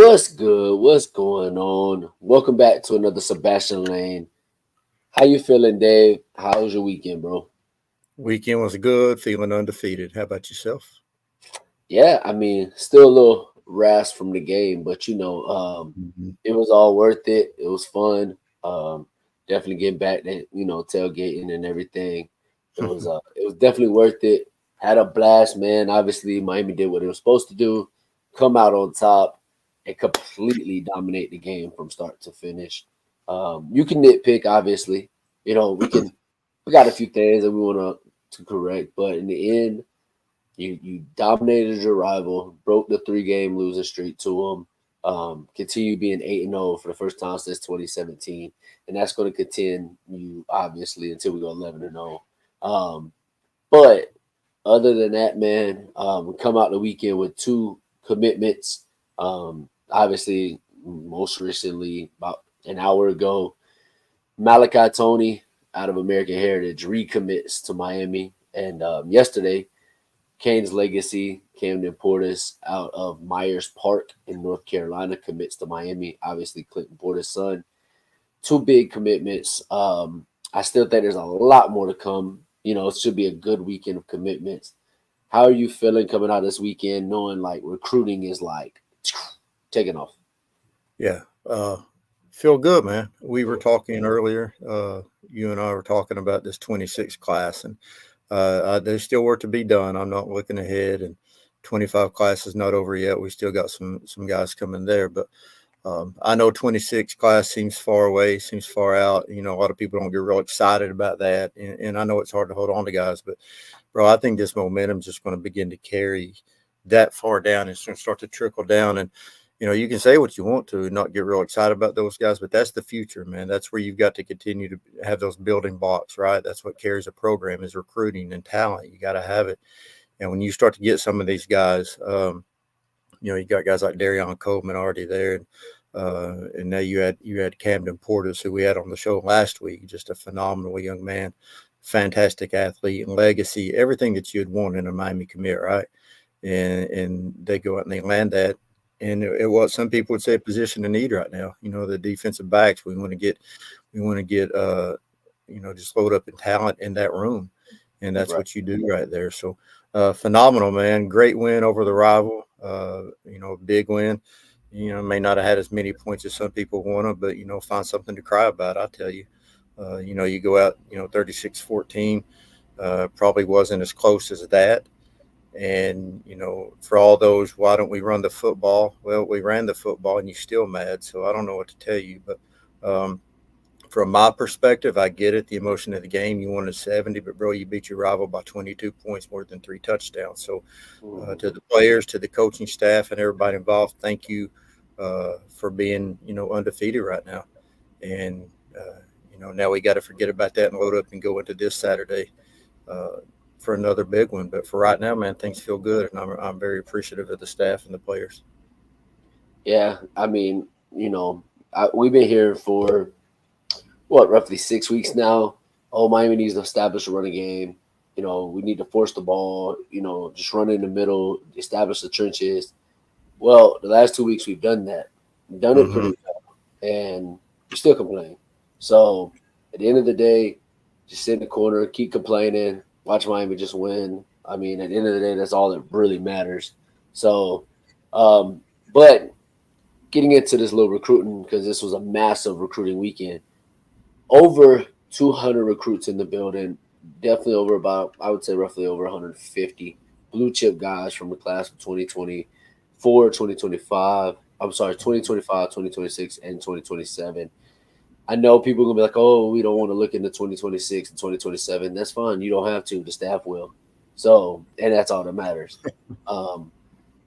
What's good? What's going on? Welcome back to another Sebastian Lane. How you feeling, Dave? How was your weekend, bro? Weekend was good, feeling undefeated. How about yourself? Yeah, still a little rasp from the game, but Mhm. it was all worth it. It was fun. Definitely getting back to tailgating and everything. It was definitely worth it. Had a blast, man. Obviously, Miami did what it was supposed to do, come out on top, and completely dominate the game from start to finish. You can nitpick, obviously. We got a few things that we want to correct, but in the end you dominated your rival, broke the 3 game losing streak to them. Continue being 8-0 for the first time since 2017, and that's going to continue obviously until we go 11-0. But other than that, man, we come out the weekend with 2 commitments. Obviously, most recently, about an hour ago, Malachi Tony out of American Heritage recommits to Miami, and yesterday Kane's legacy, Camden Portis out of Myers Park in North Carolina commits to Miami. Obviously, Clinton Portis' son. 2 big commitments. I still think there's a lot more to come. It should be a good weekend of commitments. How are you feeling coming out this weekend, knowing like recruiting is like taking off? Yeah, feel good, man. We were talking earlier. You and I were talking about this 26 class, and there's still work to be done. I'm not looking ahead, and 25 class is not over yet. We still got some guys coming there, but I know 26 class seems far away, seems far out. A lot of people don't get real excited about that, and I know it's hard to hold on to guys, but bro, I think this momentum is just going to begin to carry that far down. It's going to start to trickle down, and you can say what you want to and not get real excited about those guys, but that's the future, man. That's where you've got to continue to have those building blocks, right? That's what carries a program is recruiting and talent. You got to have it, and when you start to get some of these guys, you got guys like Darion Coleman already there, and now you had Camden Portis, who we had on the show last week, just a phenomenal young man, fantastic athlete and legacy, everything that you'd want in a Miami commit, right? And they go out and they land that. And it was some people would say a position of need right now. The defensive backs we want to get just load up in talent in that room, and that's Right. what you do right there. So phenomenal, man. Great win over the rival. Big win. May not have had as many points as some people wanted, but find something to cry about. I tell you. You go out, 36-14. Probably wasn't as close as that. And, for all those, why don't we run the football? Well, we ran the football and you're still mad. So I don't know what to tell you. But from my perspective, I get it. The emotion of the game, you wanted 70, but bro, you beat your rival by 22 points, more than 3 touchdowns. So Mhm. to the players, to the coaching staff, and everybody involved, thank you for being, undefeated right now. And, now we got to forget about that and load up and go into this Saturday uh, for another big one. But for right now, man, things feel good, and I'm very appreciative of the staff and the players. Yeah, we've been here for what, roughly 6 weeks now. Oh, Miami needs to establish a running game. We need to force the ball, just run in the middle, establish the trenches. Well, the last 2 weeks we've done that. We've done it Hmm. pretty well. And you still complain. So at the end of the day, just sit in the corner, keep complaining, watch Miami just win. At the end of the day, that's all that really matters. So, um, but getting into this little recruiting, because this was a massive recruiting weekend, over 200 recruits in the building. Definitely over about, I would say roughly over 150 blue chip guys from the class of 2024, 2025. I'm sorry, 2025, 2026, and 2027. I know people are going to be like, oh, we don't want to look into 2026 and 2027. That's fine. You don't have to. The staff will. So, and that's all that matters. Um,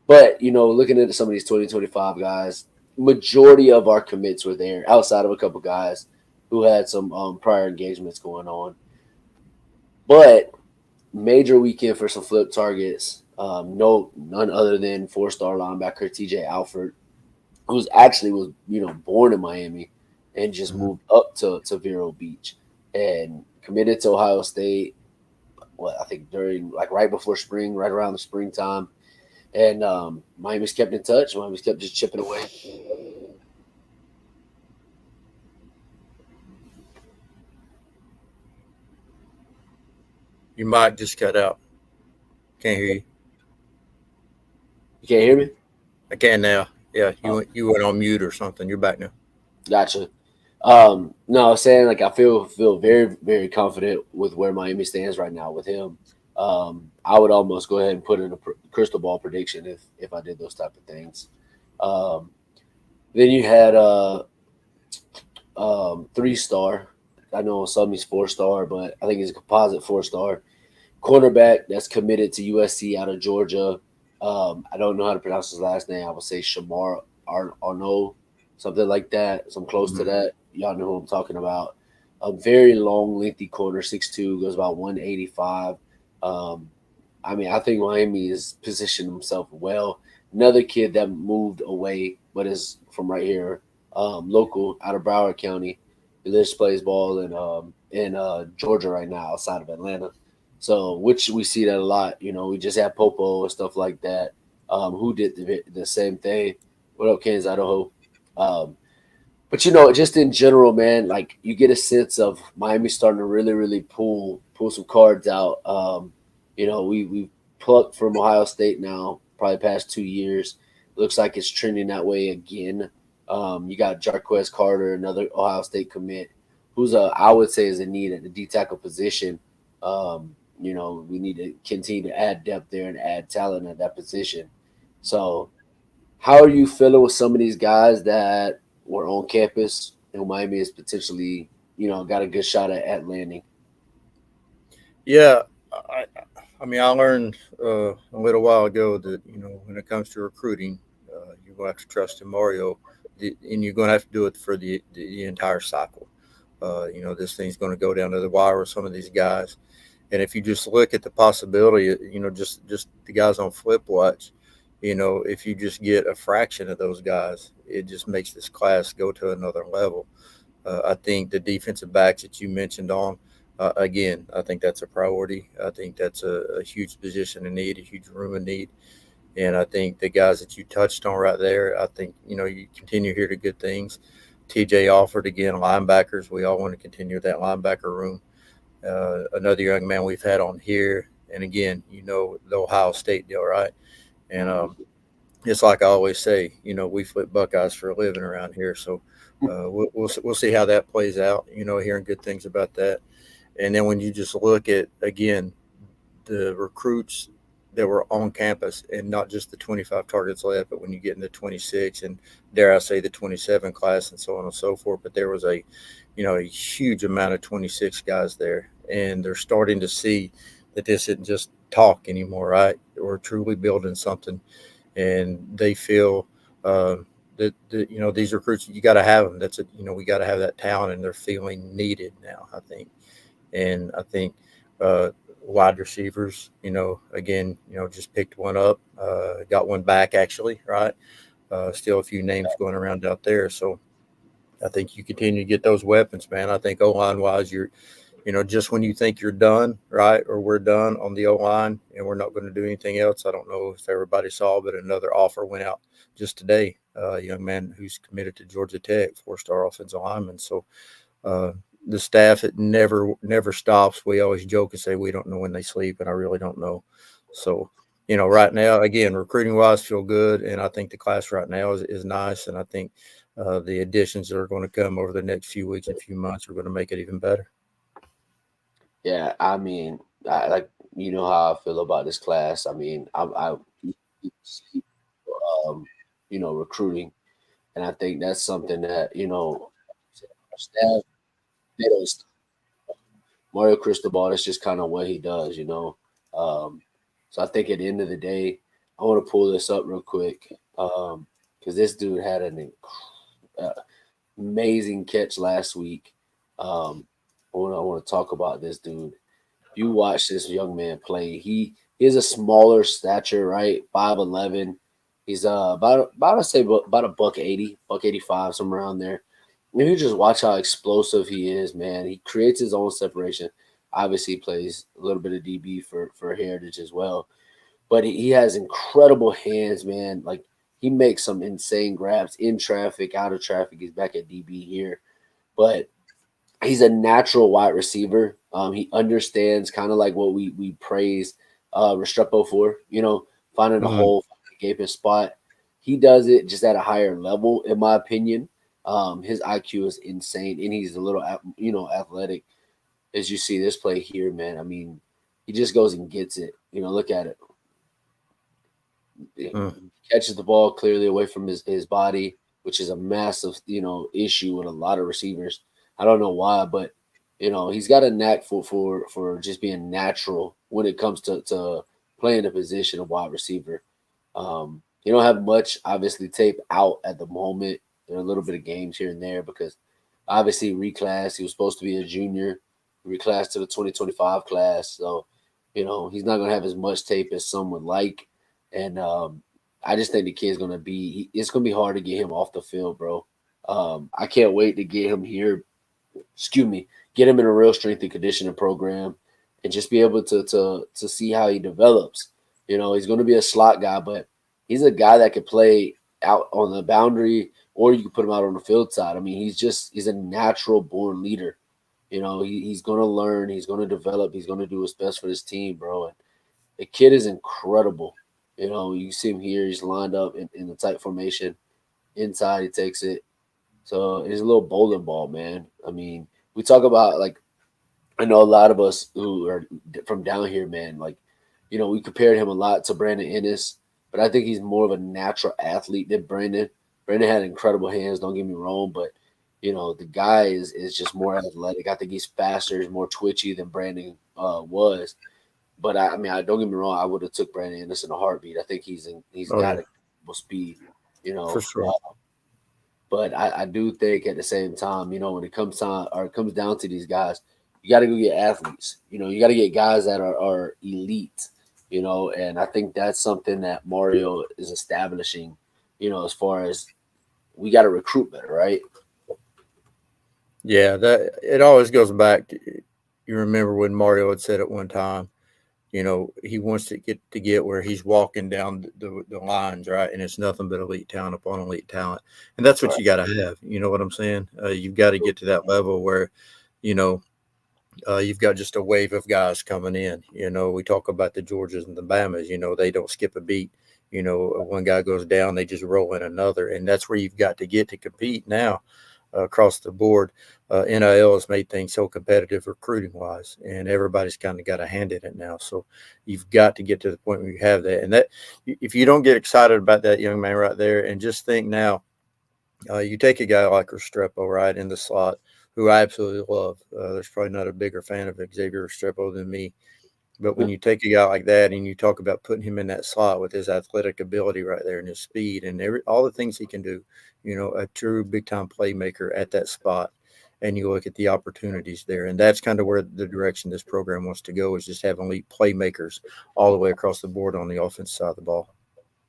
but, looking at some of these 2025 guys, majority of our commits were there outside of a couple guys who had some prior engagements going on. But major weekend for some flip targets. No, none other than 4-star linebacker TJ Alford, who's actually was born in Miami and just Hmm. moved up to Vero Beach and committed to Ohio State. What I think during like right before spring, right around the springtime. And Miami's kept in touch. Miami's kept just chipping away. You might just cut out. Can't hear you. You can't hear me? I can now. Yeah, Oh, you went on mute or something. You're back now. gotcha. No, I was saying like I feel very very confident with where Miami stands right now with him. I would almost go ahead and put in a crystal ball prediction if I did those type of things. Um, then you had 3 star. I know some he's 4 star, but I think he's a composite 4 star cornerback that's committed to USC out of Georgia. I don't know how to pronounce his last name. I would say Shamar Arno, something like that. Some close to Mhm. that. Y'all know who I'm talking about. A very long, lengthy corner, 6'2", goes about 185. Um, I mean, I think Miami has positioned himself well. Another kid that moved away, but is from right here, local out of Broward County. He lives plays ball in Georgia right now, outside of Atlanta. So, which we see that a lot. You know, we just had Popo and stuff like that, who did the same thing. What up, Kansas, Idaho? Um, but just in general, man, like you get a sense of Miami starting to really, really pull some cards out. We plucked from Ohio State now, probably past 2 years. Looks like it's trending that way again. You got Jarquez Carter, another Ohio State commit, who's I would say is a need at the D tackle position. We need to continue to add depth there and add talent at that position. So how are you feeling with some of these guys that were on campus and Miami is potentially, got a good shot at landing? Yeah, I, I mean, I learned a little while ago that when it comes to recruiting, you're going to have to trust in Mario, and you're going to have to do it for the entire cycle. This thing's going to go down to the wire with some of these guys, and if you just look at the possibility, just the guys on Flip Watch, if you just get a fraction of those guys, it just makes this class go to another level. I think the defensive backs that you mentioned on, again, I think that's a priority. I think that's a huge position in need, a huge room in need. And I think the guys that you touched on right there, I think, you continue to hear the good things. TJ offered again linebackers. We all want to continue that linebacker room. Another young man we've had on here, and again, the Ohio State deal, right? And it's like I always say, we flip Buckeyes for a living around here. So we'll see how that plays out. Hearing good things about that. And then when you just look at again the recruits that were on campus, and not just the 25 targets left, but when you get into 26 and dare I say the 27 class and so on and so forth. But there was a huge amount of 26 guys there, and they're starting to see that this isn't just talk anymore, right? We're truly building something, and they feel that these recruits, you got to have them. We got to have that talent, and they're feeling needed now, I think. And I think uh, wide receivers, again, just picked one up, got one back actually, right? Still a few names going around out there. So I think you continue to get those weapons, man. I think O line wise, just when you think you're done, right, or we're done on the O line and we're not going to do anything else. I don't know if everybody saw, but another offer went out just today. A young man who's committed to Georgia Tech, 4-star offensive lineman. So uh, the staff, it never stops. We always joke and say we don't know when they sleep, and I really don't know. So right now, again, recruiting wise, feel good, and I think the class right now is nice, and I think the additions that are going to come over the next few weeks and few months are going to make it even better. Yeah, I mean, like how I feel about this class. I mean, I see, um, recruiting, and I think that's something that our staff they don't. Mario Cristobal, that's just kind of what he does. So I think at the end of the day, I want to pull this up real quick because this dude had an amazing catch last week. Um, I want to talk about this dude. If you watch this young man play, he has a smaller stature, right? 5'11". He's about I say about a buck 80, buck 85, somewhere around there. And you just watch how explosive he is, man. He creates his own separation. Obviously, he plays a little bit of DB for Heritage as well. but he has incredible hands, man. Like he makes some insane grabs in traffic, out of traffic. He's back at DB here, but he's a natural wide receiver. He understands kind of like what we praise Restrepo for, finding a Mm, hole, finding a gaping spot. He does it just at a higher level, in my opinion. His IQ is insane, and he's a little, athletic. As you see this play here, man. I mean, he just goes and gets it. Look at it. He mm, catches the ball clearly away from his body, which is a massive, issue with a lot of receivers. I don't know why, but he's got a knack for just being natural when it comes to playing the position of wide receiver. He don't have much obviously tape out at the moment. There are a little bit of games here and there because obviously reclass. He was supposed to be a junior, reclassed to the 2025 class, so he's not gonna have as much tape as some would like. And I just think the kid's gonna be. It's gonna be hard to get him off the field, bro. I can't wait to get him here. Excuse me, get him in a real strength and conditioning program, and just be able to see how he develops. He's gonna be a slot guy, but he's a guy that could play out on the boundary, or you can put him out on the field side. I mean, he's a natural born leader. He's gonna learn, he's gonna develop, he's gonna do his best for this team, bro. And the kid is incredible. You see him here. He's lined up in the tight formation. Inside, he takes it. So it's a little bowling ball, man. I mean, we talk about like I know a lot of us who are from down here, man. Like, we compared him a lot to Brandon Ennis, but I think he's more of a natural athlete than Brandon. Brandon had incredible hands. Don't get me wrong, but the guy is just more athletic. I think he's faster, he's more twitchy than Brandon was. But I mean, I don't get me wrong. I would have took Brandon Anderson in a heartbeat. I think he's oh got yeah, a speed, for sure. but I do think at the same time, when it comes time or it comes down to these guys, you got to go get athletes. You got to get guys that are elite. And I think that's something that Mario is establishing. As far as we got to recruit better, right? Yeah, that it always goes back to, you remember when Mario had said at one time, he wants to get where he's walking down the lines, right? And it's nothing but elite talent upon elite talent. And that's what Right. you got to have. You know what I'm saying? You've got to get to that level where, you know, you've got just a wave of guys coming in. We talk about the Georgias and the Bamas, they don't skip a beat. One guy goes down, they just roll in another. And that's where you've got to get to compete now across the board. NIL has made things so competitive recruiting wise, and everybody's kind of got a hand in it now. So you've got to get to the point where you have that. And that, if you don't get excited about that young man right there, and just think now, you take a guy like Restrepo right in the slot, who I absolutely love. There's probably not a bigger fan of Xavier Restrepo than me. But when you take a guy like that and you talk about putting him in that slot with his athletic ability right there and his speed and all the things he can do, a true big time playmaker at that spot. And you look at the opportunities there. And that's kind of where the direction this program wants to go, is just have elite playmakers all the way across the board on the offense side of the ball.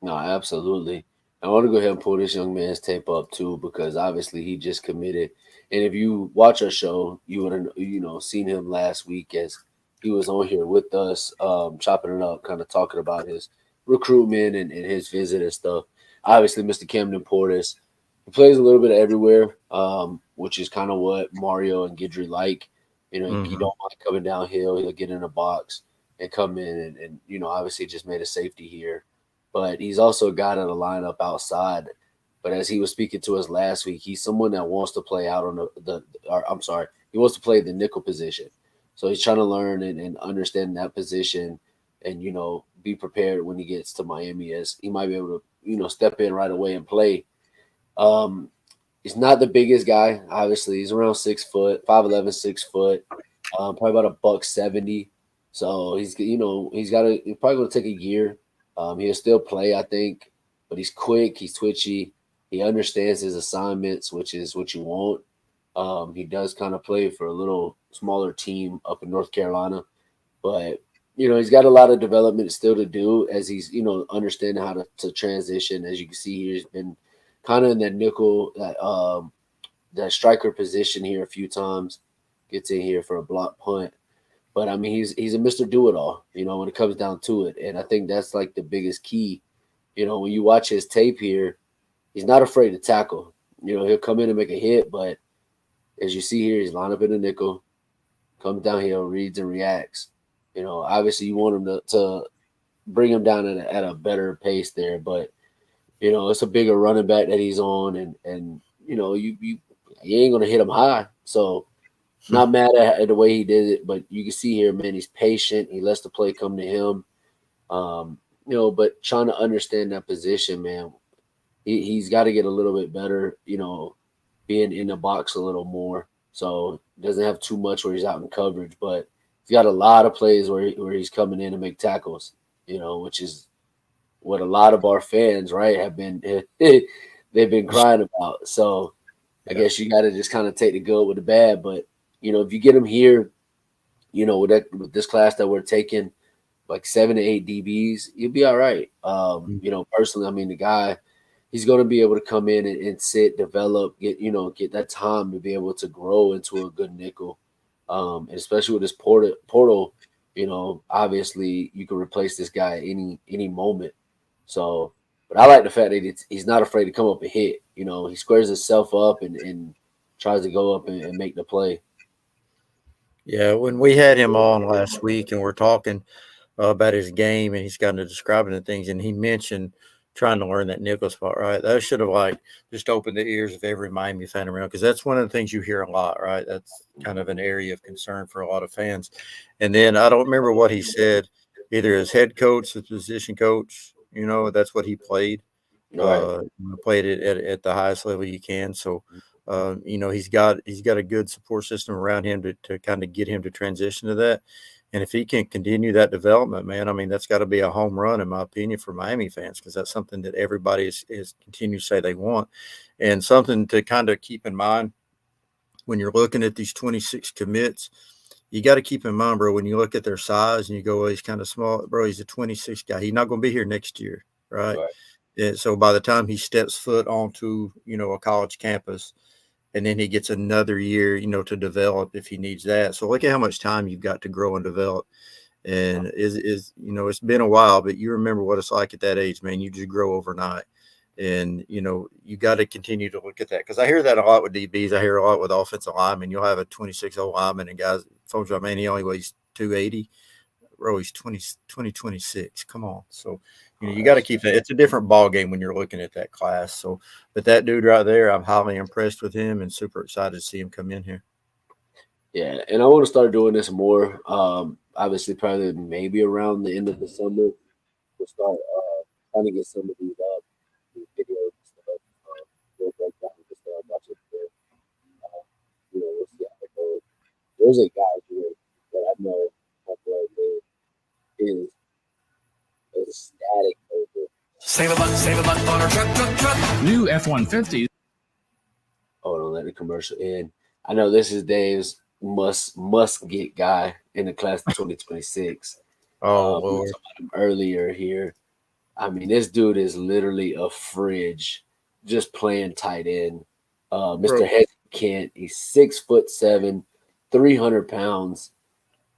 No, absolutely. I want to go ahead and pull this young man's tape up too, because obviously he just committed. And if you watch our show, you would have seen him last week as he was on here with us, chopping it up, kind of talking about his recruitment and his visit and stuff. Obviously, Mr. Camden Portis, he plays a little bit everywhere, which is kind of what Mario and Gidry like. He Mm-hmm. don't mind coming downhill. He'll get in a box and come in and obviously just made a safety here, but he's also a guy that'll line up outside. But as he was speaking to us last week, he's someone that wants to play out on or I'm sorry, he wants to play the nickel position. So he's trying to learn and understand that position and, be prepared when he gets to Miami, as he might be able to, step in right away and play. Um, he's not the biggest guy, obviously. He's around 6 foot, 5'11", 6 foot, probably about a buck 70. So he's probably gonna take a year. He'll still play, I think, but he's quick, he's twitchy, he understands his assignments, which is what you want. He does kind of play for a little smaller team up in North Carolina, but he's got a lot of development still to do as he's understanding how to transition. As you can see here, he's been kind of in that nickel, that striker position here a few times. Gets in here for a block punt. but I mean, he's a Mr. Do It All, when it comes down to it. And I think that's like the biggest key. When you watch his tape here, he's not afraid to tackle. He'll come in and make a hit, but as you see here, he's lined up in the nickel, comes downhill, reads and reacts. Obviously you want him to bring him down at a better pace there, but it's a bigger running back that he's on, and you ain't gonna hit him high. So not mad at the way he did it, but you can see here, man, he's patient. He lets the play come to him. But trying to understand that position, man, he's got to get a little bit better, being in the box a little more. So doesn't have too much where he's out in coverage, but he's got a lot of plays where he's coming in to make tackles, which is what a lot of our fans, right, have been they've been crying about. So I guess you got to just kind of take the good with the bad. But if you get him here, with this class that we're taking, like 7 to 8 DBs, you'll be all right. Personally, I mean, the guy, he's going to be able to come in and sit, develop, get that time to be able to grow into a good nickel. And especially with this portal, obviously you can replace this guy any moment. So, but I like the fact that he's not afraid to come up and hit. He squares himself up and tries to go up and make the play. Yeah, when we had him on last week and we're talking about his game and he's kind of describing the things, and he mentioned trying to learn that nickel spot, right? That should have like just opened the ears of every Miami fan around, because that's one of the things you hear a lot, right? That's kind of an area of concern for a lot of fans. And then I don't remember what he said, either as head coach, as position coach, that's what he played. Right. Played it at the highest level you can. So he's got a good support system around him to kind of get him to transition to that. And if he can continue that development, man, I mean, that's got to be a home run, in my opinion, for Miami fans, because that's something that everybody is continue to say they want, and something to kind of keep in mind when you're looking at these 26 commits. You got to keep in mind, bro, when you look at their size and you go, well, he's kind of small, bro, he's a 26 guy. He's not going to be here next year, right? And so by the time he steps foot onto, a college campus, and then he gets another year, to develop if he needs that. So look at how much time you've got to grow and develop. And it's been a while, but you remember what it's like at that age, man. You just grow overnight. And, you got to continue to look at that, because I hear that a lot with DBs. I hear a lot with offensive linemen. You'll have a 26-year-old lineman and guys, folks like, man, he only weighs 280. Bro, he's 26. Come on. So, you got to keep that. It's a different ball game when you're looking at that class. So, but that dude right there, I'm highly impressed with him and super excited to see him come in here. Yeah, and I want to start doing this more. Obviously, probably maybe around the end of the summer, we'll start trying to get some of these these videos and stuff. We'll break down and just watch it there. We'll see how it goes. There's a guy here that I know my boy is ecstatic over. Save a buck on our truck. New F-150. Hold on, let the commercial in. I know this is Dave's must get guy in the class of 2026. Oh, we were talking about him earlier here. I mean, this dude is literally a fridge, just playing tight end. Mr. Hezzy Kent, he's 6'7", 300 pounds.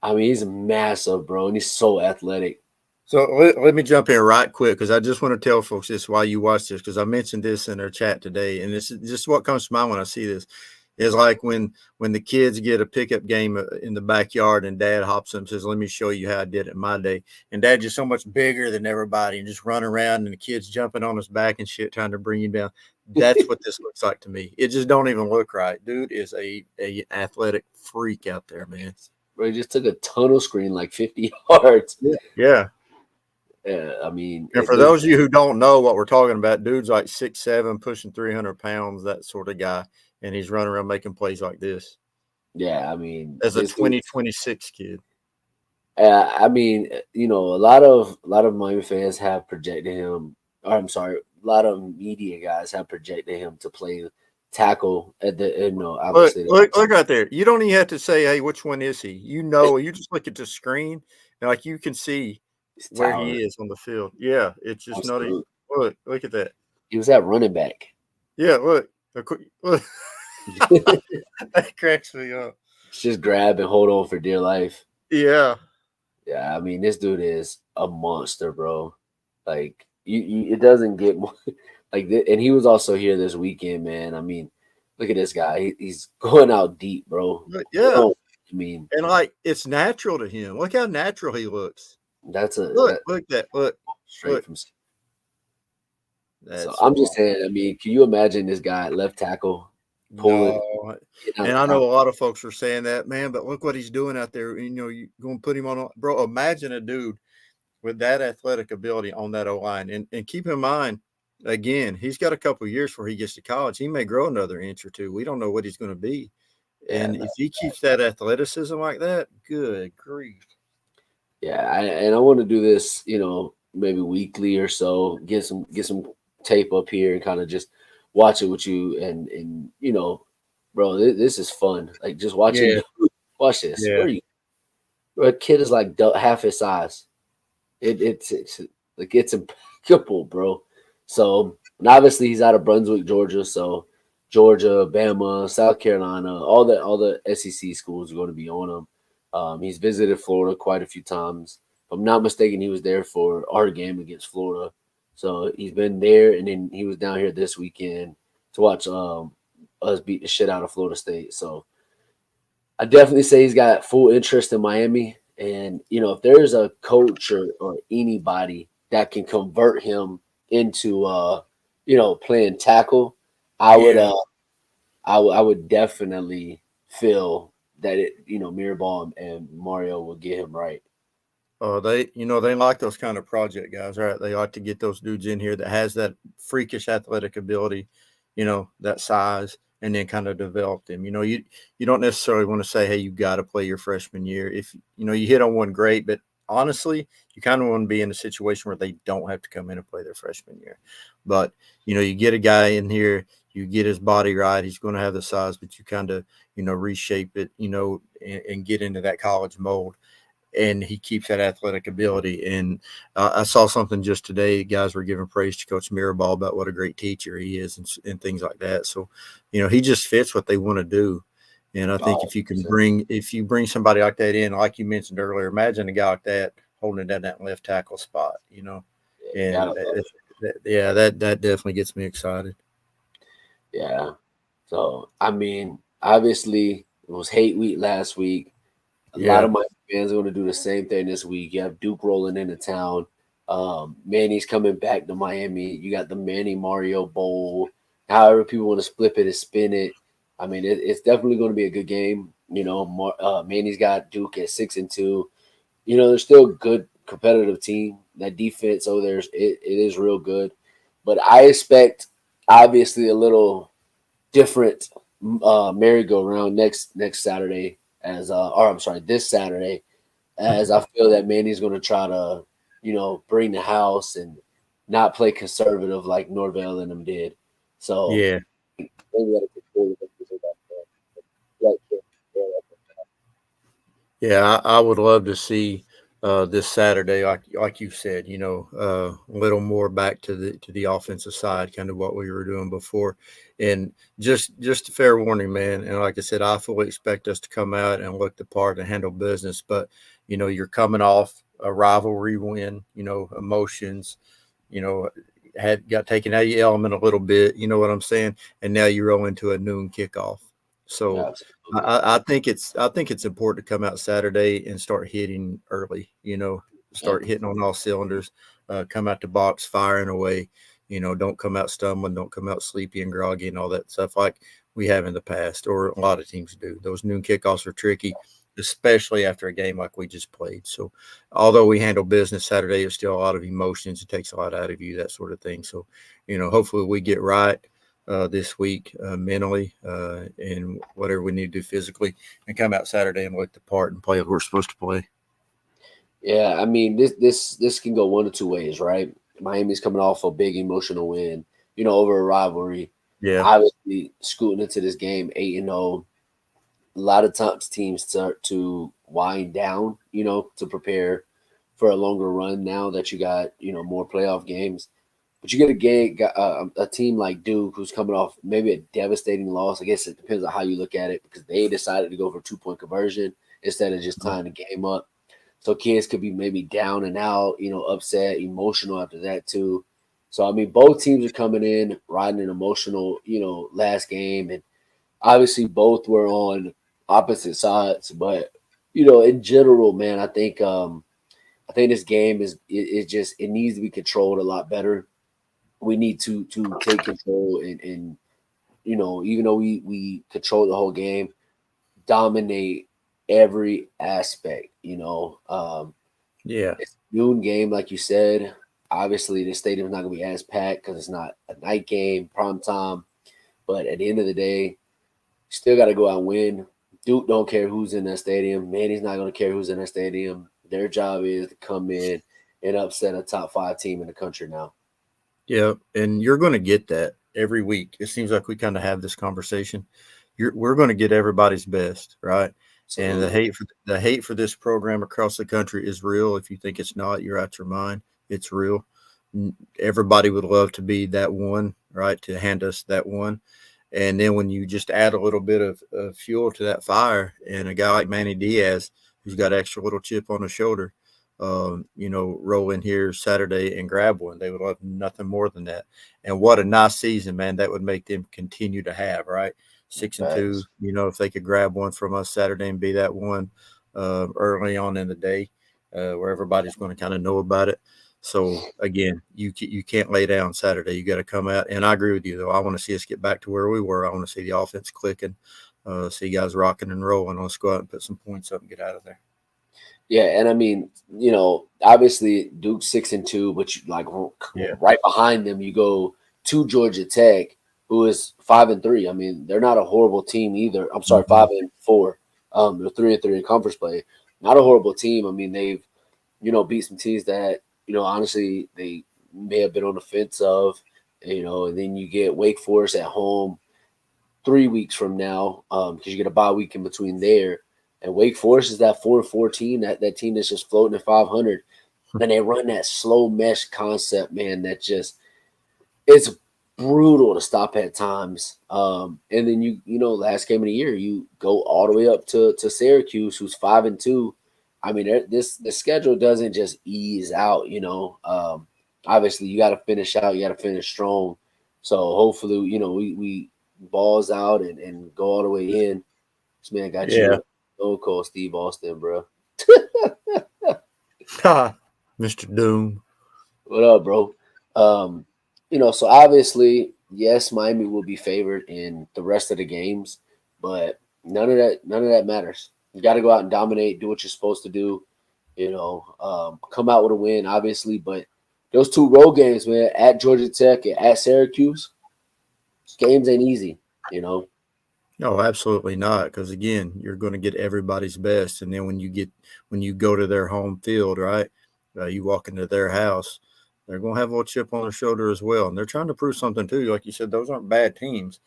I mean, he's massive, bro, and he's so athletic. So let me jump in right quick, because I just want to tell folks this while you watch this, because I mentioned this in our chat today, and this is just what comes to mind when I see this. Is like when the kids get a pickup game in the backyard and dad hops up and says, let me show you how I did it in my day. And dad's just so much bigger than everybody and just running around, and the kids jumping on his back and shit, trying to bring him down. That's what this looks like to me. It just don't even look right. Dude is a athletic freak out there, man. Bro, he just took a tunnel screen like 50 yards. Yeah. I mean, and for those of you who don't know what we're talking about, dude's like 6'7", pushing 300 pounds, that sort of guy. And he's running around making plays like this. Yeah, I mean, as a 2026 kid. I mean, a lot of Miami fans have projected him. Or I'm sorry, a lot of media guys have projected him to play tackle at the. Obviously, look right there. You don't even have to say, "Hey, which one is he?" You just look at the screen and like you can see where he is on the field. Yeah, it's just Absolutely. not even. Look at that. He was at running back. Yeah, look. That cracks me up. Just grab and hold on for dear life. Yeah. Yeah, I mean, this dude is a monster, bro. Like it doesn't get more like and he was also here this weekend, man. I mean, look at this guy. He's going out deep, bro. But yeah. Bro, I mean, And like it's natural to him. Look how natural he looks. that's a Look, that look that. Look, straight look. from. So That's I'm so just awesome. saying. I mean, can you imagine this guy at left tackle pulling, No. getting out And of I know time? a lot of folks are saying that, man, but look what he's doing out there. You know, you going to put him on, bro. Imagine a dude with that athletic ability on that O line. And keep in mind, again, he's got a couple of years before he gets to college. He may grow another inch or two. We don't know what he's going to be. Yeah, And if he keeps that athleticism like that, good grief. yeah. And I want to do this, maybe weekly or so. Get some tape up here and kind of just watch it with you. And bro, this is fun. Like just watching. Yeah, Watch this. yeah. Where are you? Bro, a kid is like half his size. It's like it's impeccable, bro. So and obviously he's out of Brunswick, Georgia. So Georgia, Bama, South Carolina, all the SEC schools are going to be on him. He's visited Florida quite a few times. If I'm not mistaken, he was there for our game against Florida. So he's been there, and then he was down here this weekend to watch us beat the shit out of Florida State. So I definitely say he's got full interest in Miami. And, if there's a coach or anybody that can convert him into, playing tackle, I would, Yeah. I would definitely feel that Mirabal and Mario will get him right. They like those kind of project guys, right? They like to get those dudes in here that has that freakish athletic ability, that size, and then kind of develop them. You don't necessarily want to say, hey, you got to play your freshman year. If you hit on one, great, but honestly, you kind of want to be in a situation where they don't have to come in and play their freshman year. But you get a guy in here, you get his body right, he's going to have the size, but you kind of reshape it, and get into that college mold, and he keeps that athletic ability. And I saw something just today. Guys were giving praise to Coach Mirabal about what a great teacher he is, and things like that. So, he just fits what they want to do. And I think Oh, if you bring somebody like that in, like you mentioned earlier, imagine a guy like that holding it down that left tackle spot. yeah, And gotta love it. yeah, that definitely gets me excited. Yeah. So, I mean, obviously, it was hate week last week. A lot Yeah, of my fans are going to do the same thing this week. You have Duke rolling into town. Manny's coming back to Miami. You got the Manny Mario Bowl. However, people want to split it and spin it. I mean, it's definitely going to be a good game. Manny's got Duke at 6-2. They're still a good competitive team. That defense over there, it is real good. But I expect obviously a little different merry-go-round next Saturday or I'm sorry, this Saturday, as I feel that Manny's going to try to, bring the house and not play conservative like Norvell and them did. So yeah. maybe that'll be cool. Yeah, I would love to see this Saturday, like you said, a little more back to the offensive side, kind of what we were doing before. And just a fair warning, man. And like I said, I fully expect us to come out and look the part and handle business. But you're coming off a rivalry win, emotions, you know, had got taken out of your element a little bit, you know what I'm saying? And now you roll into a noon kickoff. So Absolutely. I think it's important to come out Saturday and start hitting early, Yeah. start hitting on all cylinders, come out the box firing away, don't come out stumbling, don't come out sleepy and groggy and all that stuff like we have in the past, or a lot of teams do. Those noon kickoffs are tricky, especially after a game like we just played. So although we handle business Saturday, it's still a lot of emotions. It takes a lot out of you, that sort of thing. So, hopefully we get right this week mentally and whatever we need to do physically, and come out Saturday and look the part and play what we're supposed to play. Yeah, I mean this can go one of two ways, right? Miami's coming off a big emotional win, over a rivalry. Yeah. Obviously, scooting into this game 8-0. A lot of times teams start to wind down, to prepare for a longer run now that you got, more playoff games. But you get a team like Duke who's coming off maybe a devastating loss. I guess it depends on how you look at it because they decided to go for 2-point conversion instead of just tying the game up. So kids could be maybe down and out, upset, emotional after that too. So I mean, both teams are coming in riding an emotional, last game, and obviously both were on opposite sides. But in general, man, I think this game is just it needs to be controlled a lot better. We need to take control and even though we control the whole game, dominate every aspect. Yeah. It's a noon game, like you said. Obviously, the stadium's not gonna be as packed because it's not a night game, prime time. But at the end of the day, still got to go out and win. Duke don't care who's in that stadium. Manny's not gonna care who's in that stadium. Their job is to come in and upset a top 5 team in the country now. Yeah. And you're going to get that every week. It seems like we kind of have this conversation. We're going to get everybody's best, right? And Absolutely. the hate for this program across the country is real. If you think it's not, you're out your mind. It's real. Everybody would love to be that one, right? To hand us that one. And then when you just add a little bit of fuel to that fire, and a guy like Manny Diaz, who's got extra little chip on his shoulder, roll in here Saturday and grab one, they would love nothing more than that. And what a nice season, man, that would make them continue to have, right? 6-2, Facts. if they could grab one from us Saturday and be that one early on in the day where everybody's going to kind of know about it. So again, you can't lay down Saturday. You got to come out. And I agree with you, though. I want to see us get back to where we were. I want to see the offense clicking, see guys rocking and rolling. Let's go out and put some points up and get out of there. Yeah, and I mean, obviously Duke's 6-2, but Yeah. right behind them, you go to Georgia Tech, who is 5-3. I mean, they're not a horrible team either. I'm sorry, Mhm. 5-4. They're 3-3 in conference play. Not a horrible team. I mean, they've beat some teams that honestly they may have been on the fence of. And then you get Wake Forest at home 3 weeks from now, because you get a bye week in between there. And Wake Forest is that 4-4 team, that team that's just floating at 500. And they run that slow mesh concept, man. That just it's brutal to stop at times. And then last game of the year, you go all the way up to Syracuse, who's 5-2. I mean, the schedule doesn't just ease out. Obviously, you got to finish out. You got to finish strong. So hopefully, we balls out and go all the way in. This man got Yeah. you so cold, Steve Austin, bro. Mr. Doom. What up, bro? Um, so obviously, yes, Miami will be favored in the rest of the games, but none of that matters. You got to go out and dominate, do what you're supposed to do. Come out with a win, obviously, but those 2 road games, man, at Georgia Tech and at Syracuse, games ain't easy. No, absolutely not. Because again, you're going to get everybody's best, and then when you go to their home field, right? You walk into their house, they're going to have a little chip on their shoulder as well, and they're trying to prove something too. Like you said, those aren't bad teams,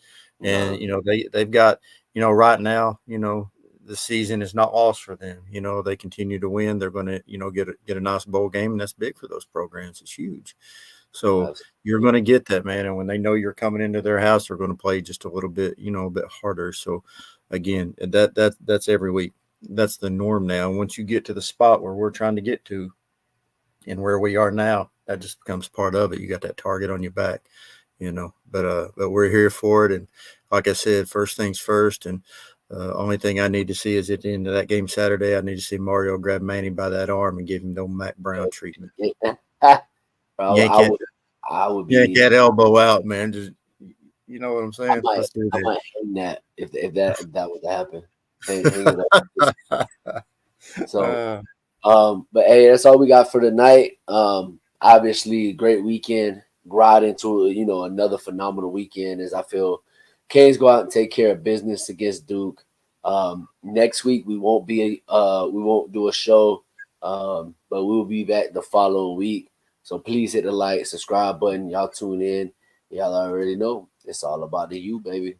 and Nah, they've got right now, the season is not lost for them. They continue to win. They're going to get a nice bowl game, and that's big for those programs. It's huge. So you're going to get that, man. And when they know you're coming into their house, they're going to play just a little bit, a bit harder. So again, that's every week. That's the norm now. And once you get to the spot where we're trying to get to and where we are now, that just becomes part of it. You got that target on your back, but we're here for it. And like I said, first things first. And only thing I need to see is at the end of that game Saturday, I need to see Mario grab Manny by that arm and give him the Mac Brown treatment. bro, Yank I it. would, I would Yank be. that elbow out, man. Just you know what I'm I saying? might, Let's do I that. might hang that if that was to happen. Hang it up. So, uh, but hey, that's all we got for tonight. Obviously, great weekend. Ride into another phenomenal weekend as I feel Canes go out and take care of business against Duke. Next week we won't do a show, but we'll be back the following week. So please hit the like, subscribe button. Y'all tune in. Y'all already know it's all about the U, baby.